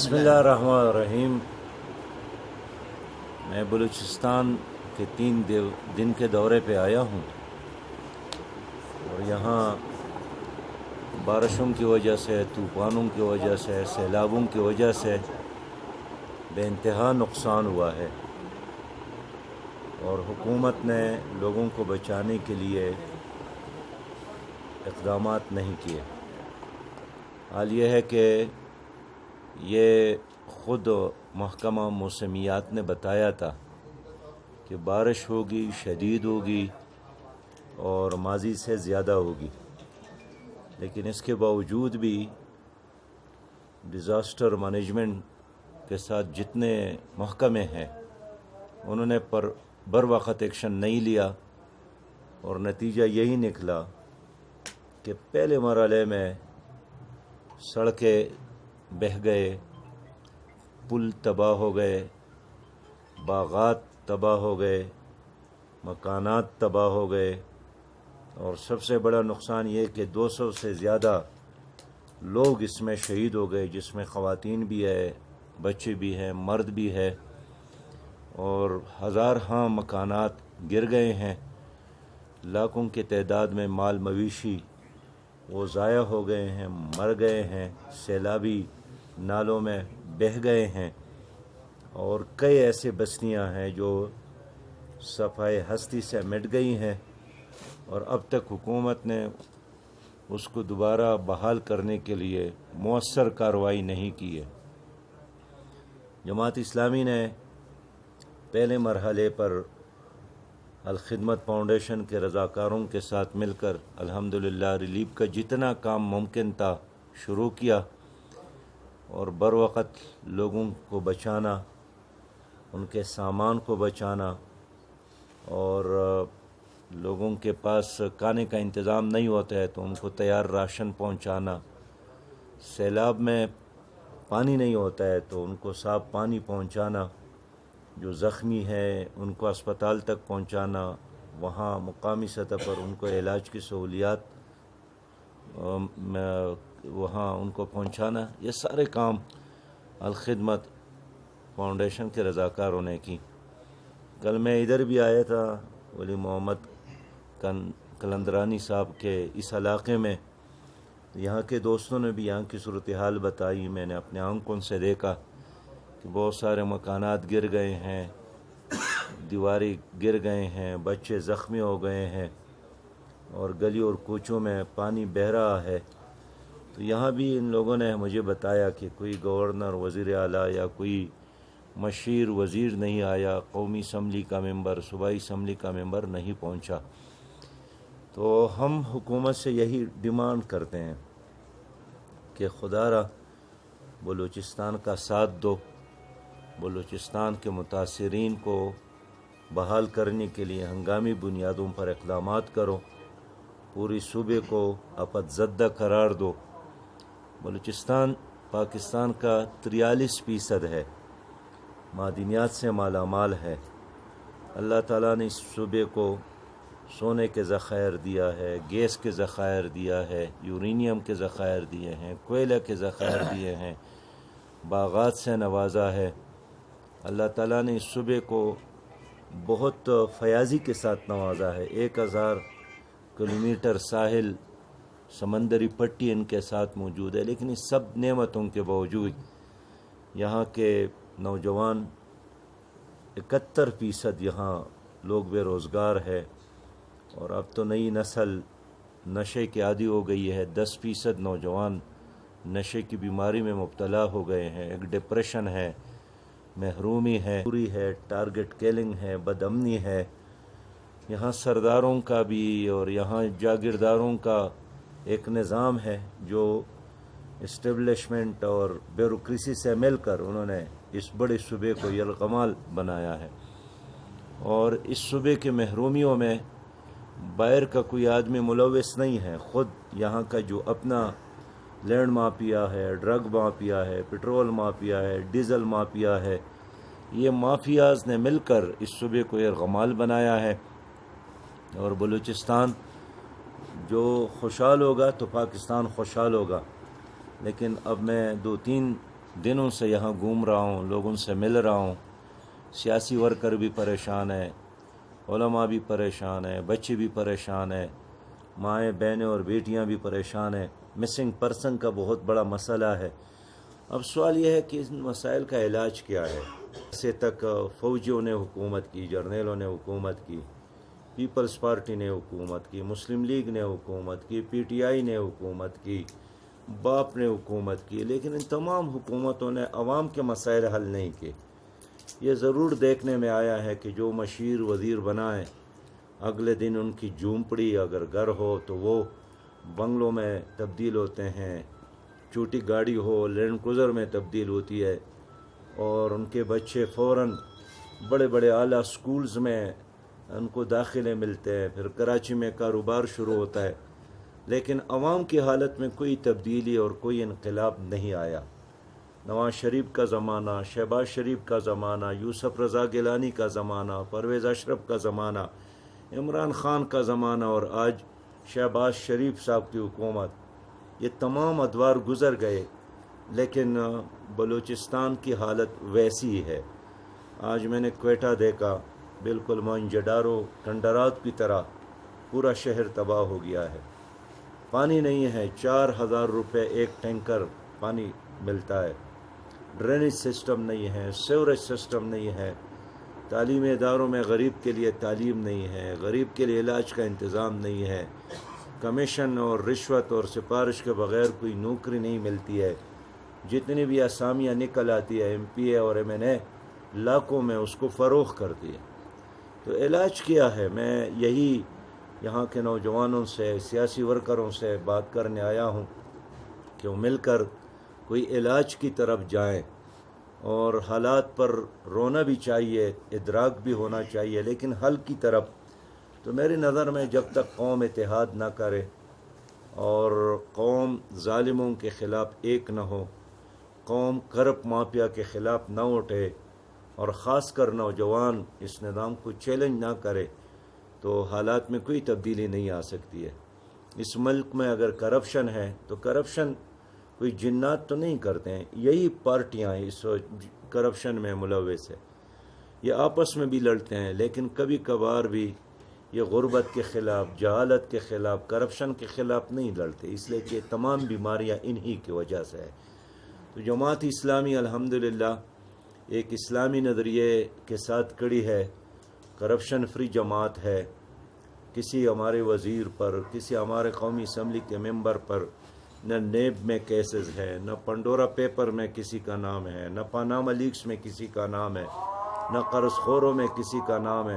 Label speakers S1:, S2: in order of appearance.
S1: بسم اللہ الرحمن الرحیم۔ میں بلوچستان کے 3 دن کے دورے پہ آیا ہوں اور یہاں بارشوں کی وجہ سے، طوفانوں کی وجہ سے، سیلابوں کی وجہ سے بے انتہا نقصان ہوا ہے اور حکومت نے لوگوں کو بچانے کے لیے اقدامات نہیں کیے۔ حال یہ ہے کہ یہ خود محکمہ موسمیات نے بتایا تھا کہ بارش ہوگی، شدید ہوگی اور ماضی سے زیادہ ہوگی، لیکن اس کے باوجود بھی ڈیزاسٹر مینجمنٹ کے ساتھ جتنے محکمے ہیں انہوں نے بر وقت ایکشن نہیں لیا اور نتیجہ یہی نکلا کہ پہلے مرحلے میں سڑکیں بہہ گئے، پل تباہ ہو گئے، باغات تباہ ہو گئے، مکانات تباہ ہو گئے، اور سب سے بڑا نقصان یہ کہ 200 سے زیادہ لوگ اس میں شہید ہو گئے، جس میں خواتین بھی ہے، بچے بھی ہیں، مرد بھی ہے، اور ہزارہا مکانات گر گئے ہیں۔ لاکھوں کی تعداد میں مال مویشی وہ ضائع ہو گئے ہیں، مر گئے ہیں، سیلابی نالوں میں بہہ گئے ہیں، اور کئی ایسے بستیاں ہیں جو صفائے ہستی سے مٹ گئی ہیں اور اب تک حکومت نے اس کو دوبارہ بحال کرنے کے لیے مؤثر کارروائی نہیں کی ہے۔ جماعت اسلامی نے پہلے مرحلے پر الخدمت فاؤنڈیشن کے رضاکاروں کے ساتھ مل کر الحمدللہ ریلیف کا جتنا کام ممکن تھا شروع کیا اور بروقت لوگوں کو بچانا، ان کے سامان کو بچانا، اور لوگوں کے پاس کھانے کا انتظام نہیں ہوتا ہے تو ان کو تیار راشن پہنچانا، سیلاب میں پانی نہیں ہوتا ہے تو ان کو صاف پانی پہنچانا، جو زخمی ہے ان کو اسپتال تک پہنچانا، وہاں مقامی سطح پر ان کو علاج کی سہولیات وہاں ان کو پہنچانا، یہ سارے کام الخدمت فاؤنڈیشن کے رضاکاروں نے کی۔ کل میں ادھر بھی آیا تھا ولی محمد قلندرانی صاحب کے اس علاقے میں، یہاں کے دوستوں نے بھی یہاں کی صورتحال بتائی، میں نے اپنے آنکھوں سے دیکھا کہ بہت سارے مکانات گر گئے ہیں، دیواریں گر گئے ہیں، بچے زخمی ہو گئے ہیں، اور گلی اور کوچوں میں پانی بہہ رہا ہے۔ تو یہاں بھی ان لوگوں نے مجھے بتایا کہ کوئی گورنر، وزیر اعلیٰ یا کوئی مشیر وزیر نہیں آیا، قومی اسمبلی کا ممبر، صوبائی اسمبلی کا ممبر نہیں پہنچا۔ تو ہم حکومت سے یہی ڈیمانڈ کرتے ہیں کہ خدا را بلوچستان کا ساتھ دو، بلوچستان کے متاثرین کو بحال کرنے کے لیے ہنگامی بنیادوں پر اقدامات کرو، پوری صوبے کو آفت زدہ قرار دو۔ بلوچستان پاکستان کا 43% ہے، معدنیات سے مالا مال ہے۔ اللہ تعالیٰ نے اس صوبے کو سونے کے ذخائر دیا ہے، گیس کے ذخائر دیا ہے، یورینیم کے ذخائر دیے ہیں، کوئلہ کے ذخائر دیے ہیں، باغات سے نوازا ہے۔ اللہ تعالیٰ نے اس صوبے کو بہت فیاضی کے ساتھ نوازا ہے۔ 1000 کلومیٹر ساحل، سمندری پٹی ان کے ساتھ موجود ہے، لیکن اس سب نعمتوں کے باوجود یہاں کے نوجوان 71% یہاں لوگ بے روزگار ہے، اور اب تو نئی نسل نشے کی عادی ہو گئی ہے۔ 10% نوجوان نشے کی بیماری میں مبتلا ہو گئے ہیں، ایک ڈپریشن ہے، محرومی ہے، چوری ہے، ٹارگٹ کیلنگ ہے، بد امنی ہے۔ یہاں سرداروں کا بھی اور یہاں جاگیرداروں کا ایک نظام ہے جو اسٹیبلشمنٹ اور بیوروکریسی سے مل کر انہوں نے اس بڑے صوبے کو یلغمال بنایا ہے، اور اس صوبے کے محرومیوں میں باہر کا کوئی آدمی ملوث نہیں ہے۔ خود یہاں کا جو اپنا لینڈ مافیا ہے، ڈرگ مافیا ہے، پٹرول مافیا ہے، ڈیزل مافیا ہے، یہ مافیاز نے مل کر اس صوبے کو یلغمال بنایا ہے، اور بلوچستان جو خوشحال ہوگا تو پاکستان خوشحال ہوگا۔ لیکن اب میں 2-3 دنوں سے یہاں گھوم رہا ہوں، لوگوں سے مل رہا ہوں، سیاسی ورکر بھی پریشان ہے، علماء بھی پریشان ہیں، بچے بھی پریشان ہیں، مائیں بہنیں اور بیٹیاں بھی پریشان ہیں۔ مسنگ پرسن کا بہت بڑا مسئلہ ہے۔ اب سوال یہ ہے کہ ان مسائل کا علاج کیا ہے؟ سے تک فوجیوں نے حکومت کی، جرنیلوں نے حکومت کی، پیپلز پارٹی نے حکومت کی، مسلم لیگ نے حکومت کی، پی ٹی آئی نے حکومت کی، باپ نے حکومت کی، لیکن ان تمام حکومتوں نے عوام کے مسائل حل نہیں کیے۔ یہ ضرور دیکھنے میں آیا ہے کہ جو مشیر وزیر بنائے، اگلے دن ان کی جھونپڑی اگر گھر ہو تو وہ بنگلوں میں تبدیل ہوتے ہیں، چھوٹی گاڑی ہو لینڈ کروزر میں تبدیل ہوتی ہے، اور ان کے بچے فوراً بڑے بڑے اعلیٰ سکولز میں ان کو داخلے ملتے ہیں، پھر کراچی میں کاروبار شروع ہوتا ہے، لیکن عوام کی حالت میں کوئی تبدیلی اور کوئی انقلاب نہیں آیا۔ نواز شریف کا زمانہ، شہباز شریف کا زمانہ، یوسف رضا گیلانی کا زمانہ، پرویز اشرف کا زمانہ، عمران خان کا زمانہ، اور آج شہباز شریف صاحب کی حکومت، یہ تمام ادوار گزر گئے، لیکن بلوچستان کی حالت ویسی ہے۔ آج میں نے کوئٹہ دیکھا، بالکل موئنجڈارو ٹنڈرات کی طرح پورا شہر تباہ ہو گیا ہے۔ پانی نہیں ہے، 4000 روپے ایک ٹینکر پانی ملتا ہے، ڈرینیج سسٹم نہیں ہے، سیوریج سسٹم نہیں ہے، تعلیمی اداروں میں غریب کے لیے تعلیم نہیں ہے، غریب کے لیے علاج کا انتظام نہیں ہے، کمیشن اور رشوت اور سفارش کے بغیر کوئی نوکری نہیں ملتی ہے، جتنی بھی اسامیاں نکل آتی ہے ایم پی اے اور ایم این اے لاکھوں میں اس کو فروخت کرتی ہے۔ تو علاج کیا ہے؟ میں یہی یہاں کے نوجوانوں سے، سیاسی ورکروں سے بات کرنے آیا ہوں کہ وہ مل کر کوئی علاج کی طرف جائیں، اور حالات پر رونا بھی چاہیے، ادراک بھی ہونا چاہیے، لیکن حل کی طرف تو میری نظر میں جب تک قوم اتحاد نہ کرے اور قوم ظالموں کے خلاف ایک نہ ہو، قوم کرپٹ مافیا کے خلاف نہ اٹھے، اور خاص کر نوجوان اس نظام کو چیلنج نہ کرے، تو حالات میں کوئی تبدیلی نہیں آ سکتی ہے۔ اس ملک میں اگر کرپشن ہے تو کرپشن کوئی جنات تو نہیں کرتے ہیں، یہی پارٹیاں اس کرپشن میں ملوث ہے، یہ آپس میں بھی لڑتے ہیں، لیکن کبھی کبھار بھی یہ غربت کے خلاف، جہالت کے خلاف، کرپشن کے خلاف نہیں لڑتے، اس لیے کہ تمام بیماریاں انہی کی وجہ سے ہے۔ تو جماعت اسلامی الحمدللہ ایک اسلامی نظریے کے ساتھ کڑی ہے، کرپشن فری جماعت ہے۔ کسی ہمارے وزیر پر، کسی ہمارے قومی اسمبلی کے ممبر پر نہ نیب میں کیسز ہے، نہ پنڈورا پیپر میں کسی کا نام ہے، نہ پاناما لیکس میں کسی کا نام ہے، نہ قرض خوروں میں کسی کا نام ہے۔